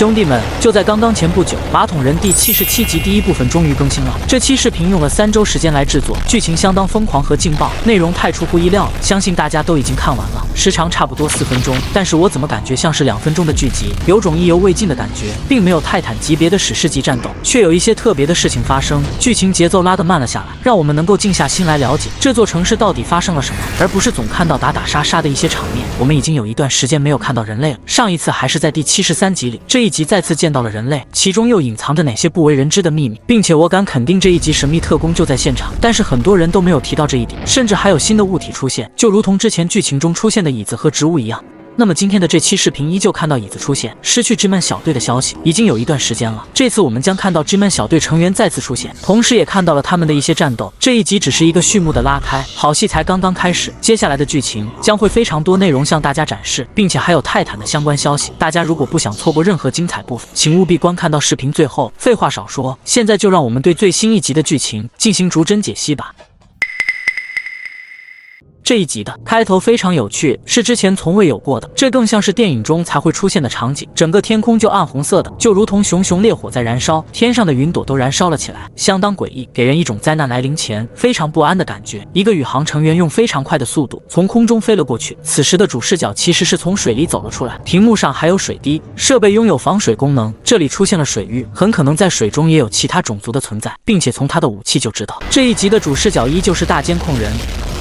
兄弟们，就在刚刚前不久，马桶人第77集第1部分终于更新了。这期视频用了3周时间来制作，剧情相当疯狂和劲爆，内容太出乎意料了，相信大家都已经看完了。时长差不多4分钟，但是我怎么感觉像是2分钟的剧集，有种意犹未尽的感觉，并没有泰坦级别的史诗级战斗，却有一些特别的事情发生，剧情节奏拉得慢了下来，让我们能够静下心来了解这座城市到底发生了什么，而不是总看到打打杀杀的一些场面。我们已经有一段时间没有看到人类了，上一次还是在第73集里，这一集再次见到了人类，其中又隐藏着哪些不为人知的秘密，并且我敢肯定这一集神秘特工就在现场，但是很多人都没有提到这一点，甚至还有新的物体出现，就如同之前剧情中出现的椅子和植物一样。那么今天的这期视频依旧看到椅子出现，失去 G-Man 小队的消息已经有一段时间了。这次我们将看到 G-Man 小队成员再次出现，同时也看到了他们的一些战斗。这一集只是一个序幕的拉开，好戏才刚刚开始，接下来的剧情将会非常多内容向大家展示，并且还有泰坦的相关消息。大家如果不想错过任何精彩部分，请务必观看到视频最后。废话少说，现在就让我们对最新一集的剧情进行逐帧解析吧。这一集的开头非常有趣，是之前从未有过的，这更像是电影中才会出现的场景。整个天空就暗红色的，就如同熊熊烈火在燃烧，天上的云朵都燃烧了起来，相当诡异，给人一种灾难来临前非常不安的感觉。一个宇航成员用非常快的速度从空中飞了过去，此时的主视角其实是从水里走了出来，屏幕上还有水滴，设备拥有防水功能，这里出现了水域，很可能在水中也有其他种族的存在，并且从他的武器就知道，这一集的主视角依旧是大监控人。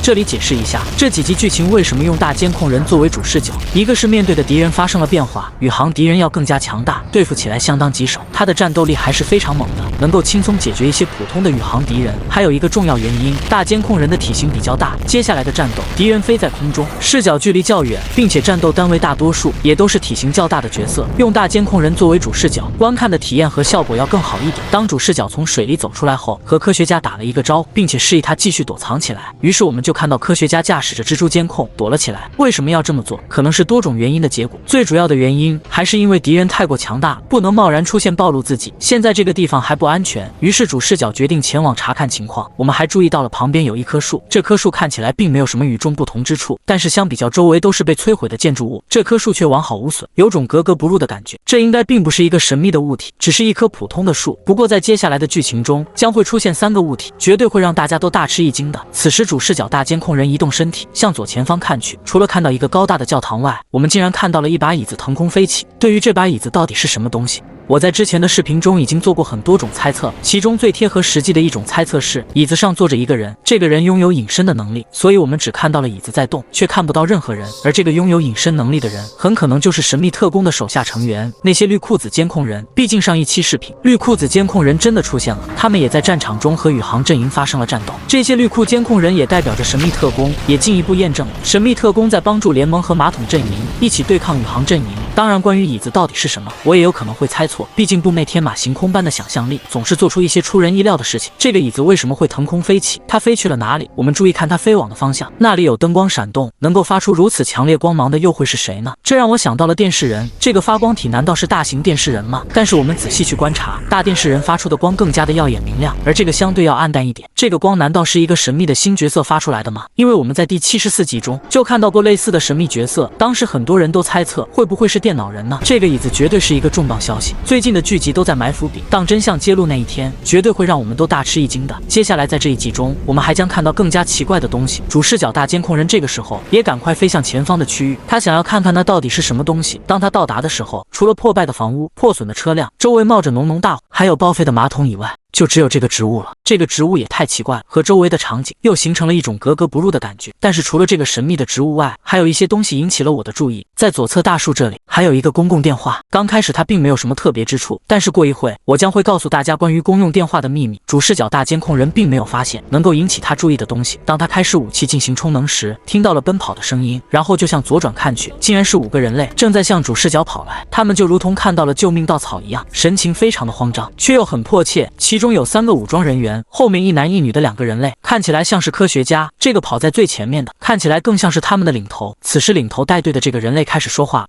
这里解释一下，这几集剧情为什么用大监控人作为主视角，一个是面对的敌人发生了变化，宇航敌人要更加强大，对付起来相当棘手，他的战斗力还是非常猛的，能够轻松解决一些普通的宇航敌人。还有一个重要原因，大监控人的体型比较大，接下来的战斗敌人飞在空中，视角距离较远，并且战斗单位大多数也都是体型较大的角色，用大监控人作为主视角，观看的体验和效果要更好一点。当主视角从水里走出来后，和科学家打了一个招呼，并且示意他继续躲藏起来，于是我们就看到科学家驾驶着蜘蛛监控躲了起来。为什么要这么做？可能是多种原因的结果，最主要的原因还是因为敌人太过强大，不能贸然出现暴露自己，现在这个地方还不安全，于是主视角决定前往查看情况。我们还注意到了旁边有一棵树，这棵树看起来并没有什么与众不同之处，但是相比较周围都是被摧毁的建筑物，这棵树却完好无损，有种格格不入的感觉。这应该并不是一个神秘的物体，只是一棵普通的树。不过在接下来的剧情中将会出现3个物体，绝对会让大家都大吃一惊的。此时主视角大监控人移动身体向左前方看去，除了看到一个高大的教堂外，我们竟然看到了一把椅子腾空飞起。对于这把椅子到底是什么东西，我在之前的视频中已经做过很多种猜测，其中最贴合实际的一种猜测是，椅子上坐着一个人，这个人拥有隐身的能力，所以我们只看到了椅子在动，却看不到任何人，而这个拥有隐身能力的人，很可能就是神秘特工的手下成员，那些绿裤子监控人。毕竟上一期视频，绿裤子监控人真的出现了，他们也在战场中和宇航阵营发生了战斗。这些绿裤监控人也代表着神秘特工，也进一步验证了神秘特工在帮助联盟和马桶阵营一起对抗宇航阵营。当然，关于椅子到底是什么，我也有可能会猜错，毕竟部妹天马行空般的想象力总是做出一些出人意料的事情。这个椅子为什么会腾空飞起？它飞去了哪里？我们注意看它飞往的方向，那里有灯光闪动，能够发出如此强烈光芒的又会是谁呢？这让我想到了电视人，这个发光体难道是大型电视人吗？但是我们仔细去观察，大电视人发出的光更加的耀眼明亮，而这个相对要暗淡一点。这个光难道是一个神秘的新角色发出来的吗？因为我们在第74集中就看到过类似的神秘角色，当时很多人都猜测会不会是电脑人呢？这个椅子绝对是一个重磅消息，最近的剧集都在埋伏笔，当真相揭露那一天，绝对会让我们都大吃一惊的。接下来在这一集中，我们还将看到更加奇怪的东西。主视角大监控人这个时候也赶快飞向前方的区域，他想要看看那到底是什么东西。当他到达的时候，除了破败的房屋、破损的车辆，周围冒着浓浓大火，还有报废的马桶以外，就只有这个植物了。这个植物也太奇怪了，和周围的场景又形成了一种格格不入的感觉。但是除了这个神秘的植物外，还有一些东西引起了我的注意。在左侧大树这里还有一个公共电话，刚开始它并没有什么特别之处，但是过一会我将会告诉大家关于公用电话的秘密。主视角大监控人并没有发现能够引起他注意的东西。当他开始武器进行充能时，听到了奔跑的声音，然后就向左转看去，竟然是5个人类正在向主视角跑来，他们就如同看到了救命稻草一样，神情非常的慌张，却又很迫切。其中有3个武装人员，后面1男1女的2个人类，看起来像是科学家。这个跑在最前面的，看起来更像是他们的领头。此时领头带队的这个人类开始说话：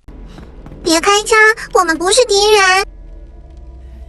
别开枪，我们不是敌人。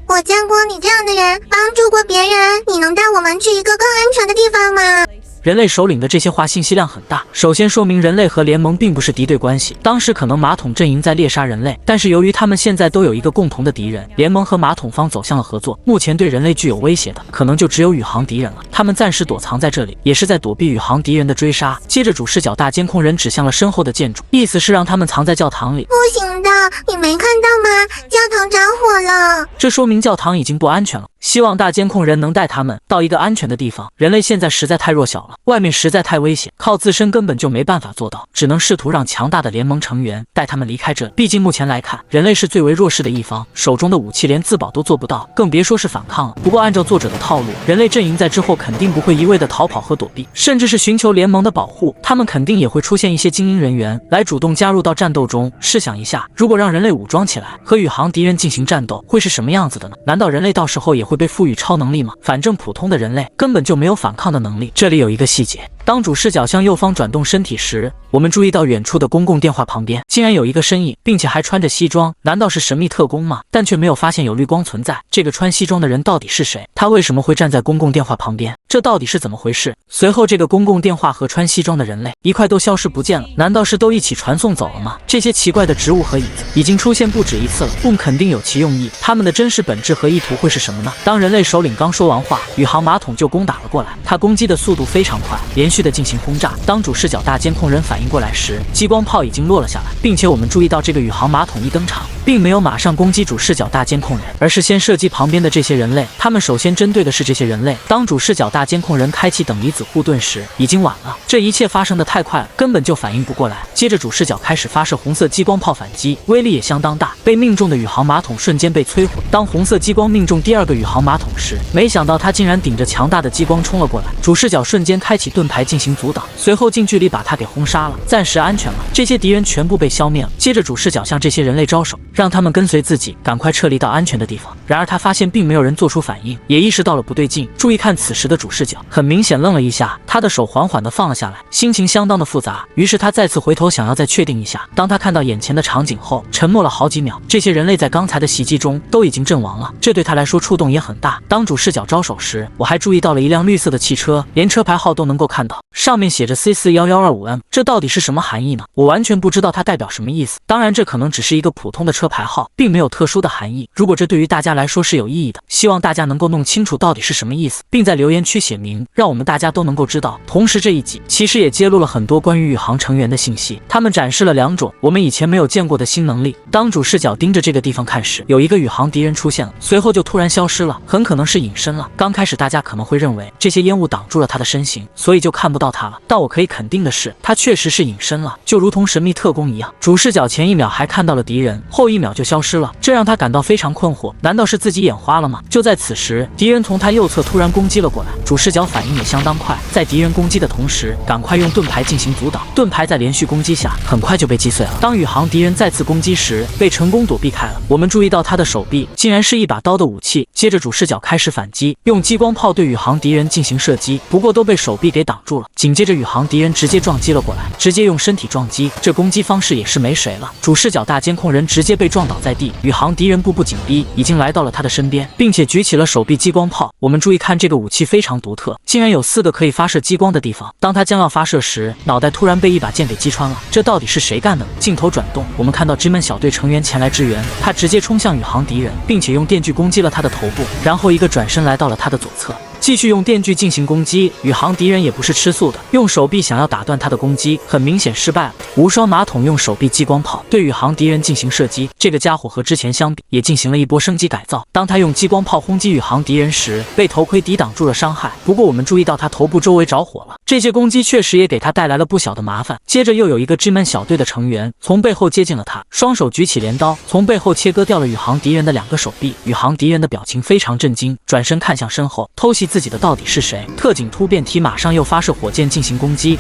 我见过你这样的人，帮助过别人，你能带我们去一个更安全的地方吗？人类首领的这些话信息量很大。首先说明人类和联盟并不是敌对关系，当时可能马桶阵营在猎杀人类，但是由于他们现在都有一个共同的敌人，联盟和马桶方走向了合作。目前对人类具有威胁的，可能就只有宇航敌人了。他们暂时躲藏在这里，也是在躲避宇航敌人的追杀。接着主视角大监控人指向了身后的建筑，意思是让他们藏在教堂里。不行的，你没看到吗？教堂着火了。这说明教堂已经不安全了。希望大监控人能带他们到一个安全的地方。人类现在实在太弱小了，外面实在太危险，靠自身根本就没办法做到，只能试图让强大的联盟成员带他们离开这里。毕竟目前来看，人类是最为弱势的一方，手中的武器连自保都做不到，更别说是反抗了。不过按照作者的套路，人类阵营在之后肯定不会一味的逃跑和躲避，甚至是寻求联盟的保护，他们肯定也会出现一些精英人员来主动加入到战斗中。试想一下，如果让人类武装起来和宇航敌人进行战斗，会是什么样子的呢？难道人类到时候也会被赋予超能力吗？反正普通的人类根本就没有反抗的能力。这里有一个细节，当主视角向右方转动身体时，我们注意到远处的公共电话旁边竟然有一个身影，并且还穿着西装，难道是神秘特工吗？但却没有发现有绿光存在。这个穿西装的人到底是谁？他为什么会站在公共电话旁边？这到底是怎么回事？随后这个公共电话和穿西装的人类一块都消失不见了，难道是都一起传送走了吗？这些奇怪的植物和椅子已经出现不止一次了，Boom肯定有其用意，他们的真实本质和意图会是什么呢？当人类首领刚说完话，宇航马桶就攻打了过来，他攻击的速度非常快，连续的进行轰炸。当主视角大监控人反应过来时，激光炮已经落了下来，并且我们注意到这个宇航马桶一登场，并没有马上攻击主视角大监控人，而是先射击旁边的这些人类。他们首先针对的是这些人类。当主视角大监控人开启等离子护盾时，已经晚了，这一切发生的太快了，根本就反应不过来。接着主视角开始发射红色激光炮反击，威力也相当大，被命中的宇航马桶瞬间被摧毁。当红色激光命中第二个宇航马桶时，没想到他竟然顶着强大的激光冲了过来，主视角瞬间开启盾牌进行阻挡，随后近距离把他给轰杀了，暂时安全了，这些敌人全部被消灭了。接着主视角向这些人类招手，让他们跟随自己赶快撤离到安全的地方。然而他发现并没有人做出反应，也意识到了不对劲。注意看此时的主视角，很明显愣了一下，他的手缓缓地放了下来，心情相当的复杂。于是他再次回头想要再确定一下。当他看到眼前的场景后，沉默了好几秒。这些人类在刚才的袭击中都已经阵亡了，这对他来说触动也很大。当主视角招手时，我还注意到了一辆绿色的汽车，连车牌号都能够看到，上面写着 C41125M， 这到底是什么含义呢？我完全不知道它代表什么意思。当然这可能只是一个普通的车牌号，并没有特殊的含义。如果这对于大家来说是有意义的，希望大家能够弄清楚到底是什么意思，并在留言区写明，让我们大家都能够知道。同时这一集其实也揭露了很多关于宇航成员的信息，他们展示了2种我们以前没有见过的新能力。当主视角盯着这个地方看时，有一个宇航敌人出现了，随后就突然消失了，很可能是隐身了。刚开始大家可能会认为这些烟雾挡住了他的身形，所以就看不到他了，但我可以肯定的是，他确实是隐身了，就如同神秘特工一样。主视角前一秒还看到了敌人，后一秒就消失了，这让他感到非常困惑，难道是自己眼花了吗？就在此时，敌人从他右侧突然攻击了过来，主视角反应也相当快，在敌人攻击的同时，赶快用盾牌进行阻挡。盾牌在连续攻击下很快就被击碎了。当宇航敌人再次攻击时，被成功躲避开了。我们注意到他的手臂竟然是一把刀的武器。接着主视角开始反击，用激光炮对宇航敌人进行射击，不过都被手臂给挡住了。紧接着宇航敌人直接撞击了过来，直接用身体撞击，这攻击方式也是没谁了。主视角大监控人直接被撞倒在地，宇航敌人步步紧逼，已经来到了他的身边，并且举起了手臂激光炮。我们注意看这个武器非常独特，竟然有4个可以发射激光的地方。当他将要发射时，脑袋突然被一把剑给击穿了，这到底是谁干的？镜头转动，我们看到 G-Man 小队成员前来支援，他直接冲向宇航敌人，并且用电锯攻击了他的头部，然后一个转身来到了他的左侧，继续用电锯进行攻击。宇航敌人也不是吃素的，用手臂想要打断他的攻击，很明显失败了。无双马桶用手臂激光炮对宇航敌人进行射击，这个家伙和之前相比也进行了一波升级改造。当他用激光炮轰击宇航敌人时，被头盔抵挡住了伤害，不过我们注意到他头部周围着火了，这些攻击确实也给他带来了不小的麻烦。接着又有一个 G-Man 小队的成员从背后接近了他，双手举起镰刀，从背后切割掉了宇航敌人的2个手臂。宇航敌人的表情非常震惊，转身看向身后，偷袭自己的到底是谁？特警突变体马上又发射火箭进行攻击。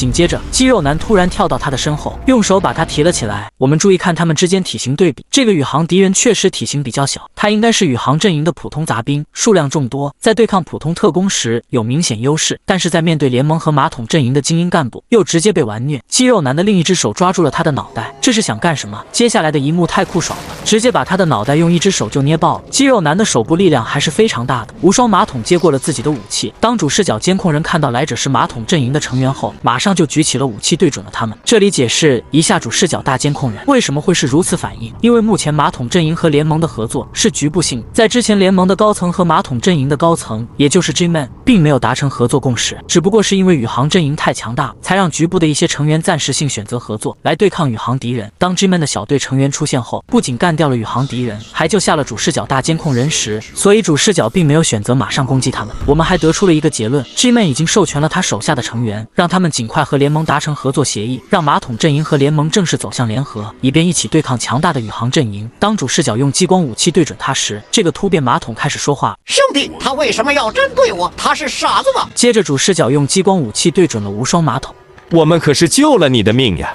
紧接着，肌肉男突然跳到他的身后，用手把他提了起来。我们注意看他们之间体型对比，这个宇航敌人确实体型比较小，他应该是宇航阵营的普通杂兵，数量众多，在对抗普通特工时有明显优势，但是在面对联盟和马桶阵营的精英干部，又直接被完虐。肌肉男的另一只手抓住了他的脑袋，这是想干什么？接下来的一幕太酷爽了，直接把他的脑袋用一只手就捏爆了。肌肉男的手部力量还是非常大的。无双马桶接过了自己的武器，当主视角监控人看到来者是马桶阵营的成员后，马上就举起了武器对准了他们。这里解释一下主视角大监控人为什么会是如此反应，因为目前马桶阵营和联盟的合作是局部性，在之前联盟的高层和马桶阵营的高层，也就是 G-Man 并没有达成合作共识，只不过是因为宇航阵营太强大，才让局部的一些成员暂时性选择合作来对抗宇航敌人。当 G-Man 的小队成员出现后，不仅干掉了宇航敌人，还救下了主视角大监控人时，所以主视角并没有选择马上攻击他们。我们还得出了一个结论 ，G-Man 已经授权了他手下的成员，让他们尽快和联盟达成合作协议，让马桶阵营和联盟正式走向联合，以便一起对抗强大的宇航阵营。当主视角用激光武器对准他时，这个突变马桶开始说话：“兄弟，他为什么要针对我？他是傻子吗？”接着主视角用激光武器对准了无双马桶：“我们可是救了你的命呀！”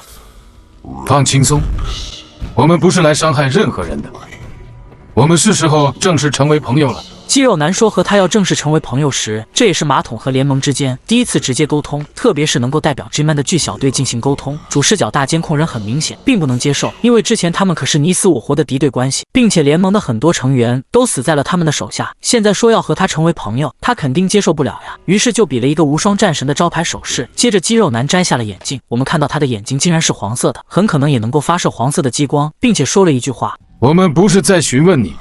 放轻松，我们不是来伤害任何人的，我们是时候正式成为朋友了。肌肉男说和他要正式成为朋友时，这也是马桶和联盟之间第一次直接沟通，特别是能够代表 G-Man 的巨小队进行沟通。主视角大监控人很明显并不能接受，因为之前他们可是你死我活的敌对关系，并且联盟的很多成员都死在了他们的手下，现在说要和他成为朋友，他肯定接受不了呀。于是就比了一个无双战神的招牌手势，接着肌肉男摘下了眼镜，我们看到他的眼睛竟然是黄色的，很可能也能够发射黄色的激光，并且说了一句话：“我们不是在询问你。”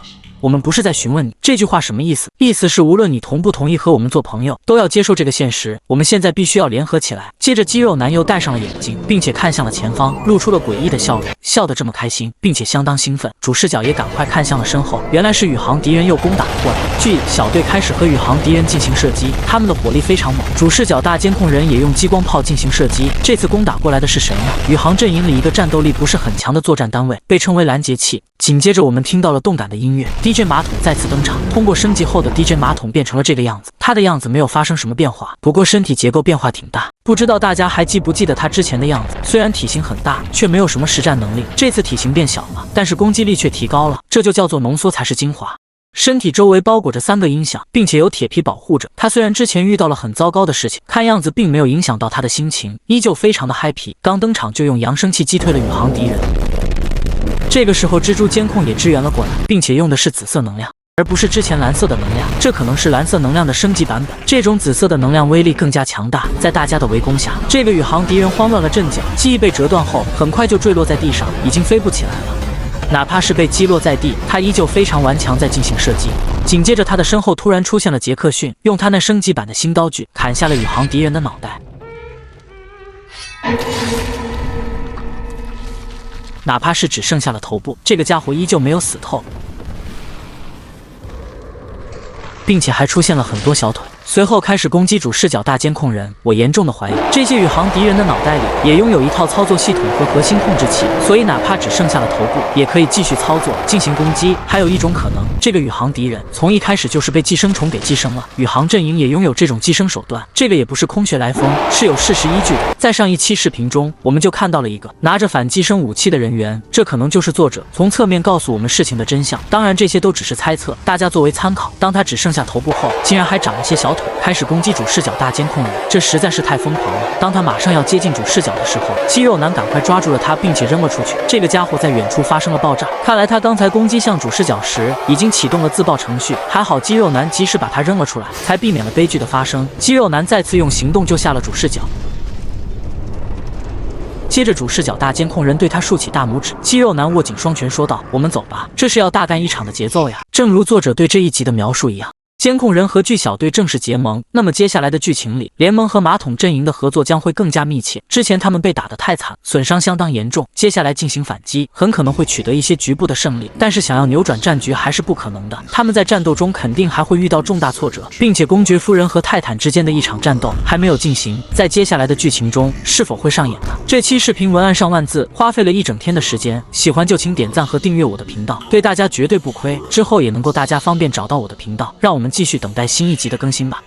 我们不是在询问你，这句话什么意思？意思是无论你同不同意和我们做朋友，都要接受这个现实。我们现在必须要联合起来。接着肌肉男又戴上了眼镜，并且看向了前方，露出了诡异的笑容，笑得这么开心，并且相当兴奋。主视角也赶快看向了身后，原来是宇航敌人又攻打了过来。巨小队开始和宇航敌人进行射击，他们的火力非常猛。主视角大监控人也用激光炮进行射击。这次攻打过来的是谁呢？宇航阵营里一个战斗力不是很强的作战单位，被称为拦截器。紧接着我们听到了动感的音乐 ，DJ 马桶再次登场。通过升级后的 DJ 马桶变成了这个样子，他的样子没有发生什么变化，不过身体结构变化挺大。不知道大家还记不记得他之前的样子？虽然体型很大，却没有什么实战能力。这次体型变小了，但是攻击力却提高了，这就叫做浓缩才是精华。身体周围包裹着3个音响，并且有铁皮保护着。他虽然之前遇到了很糟糕的事情，看样子并没有影响到他的心情，依旧非常的嗨皮。刚登场就用扬声器击退了宇航敌人。这个时候蜘蛛监控也支援了过来，并且用的是紫色能量，而不是之前蓝色的能量，这可能是蓝色能量的升级版本。这种紫色的能量威力更加强大，在大家的围攻下，这个宇航敌人慌乱了阵脚，机翼被折断后，很快就坠落在地上，已经飞不起来了。哪怕是被击落在地，他依旧非常顽强，在进行射击。紧接着他的身后突然出现了杰克逊，用他那升级版的新刀具砍下了宇航敌人的脑袋。哪怕是只剩下了头部，这个家伙依旧没有死透，并且还出现了很多小腿。随后开始攻击主视角大监控人。我严重的怀疑，这些宇航敌人的脑袋里也拥有一套操作系统和核心控制器，所以哪怕只剩下了头部，也可以继续操作进行攻击。还有一种可能，这个宇航敌人从一开始就是被寄生虫给寄生了，宇航阵营也拥有这种寄生手段，这个也不是空穴来风，是有事实依据的。在上一期视频中，我们就看到了一个拿着反寄生武器的人员，这可能就是作者从侧面告诉我们事情的真相。当然，这些都只是猜测，大家作为参考。当他只剩下头部后，竟然还长了些小腿，开始攻击主视角大监控人，这实在是太疯狂了。当他马上要接近主视角的时候，肌肉男赶快抓住了他，并且扔了出去。这个家伙在远处发生了爆炸，看来他刚才攻击向主视角时已经启动了自爆程序，还好肌肉男及时把他扔了出来，才避免了悲剧的发生。肌肉男再次用行动救下了主视角。接着主视角大监控人对他竖起大拇指，肌肉男握紧双拳说道：“我们走吧，这是要大干一场的节奏呀。”正如作者对这一集的描述一样，监控人和巨小队正式结盟，那么接下来的剧情里，联盟和马桶阵营的合作将会更加密切。之前他们被打得太惨，损伤相当严重，接下来进行反击，很可能会取得一些局部的胜利，但是想要扭转战局还是不可能的。他们在战斗中肯定还会遇到重大挫折，并且公爵夫人和泰坦之间的一场战斗还没有进行，在接下来的剧情中是否会上演呢？这期视频文案上万字，花费了1整天的时间，喜欢就请点赞和订阅我的频道，对大家绝对不亏，之后也能够大家方便找到我的频道，让我们继续等待新一集的更新吧。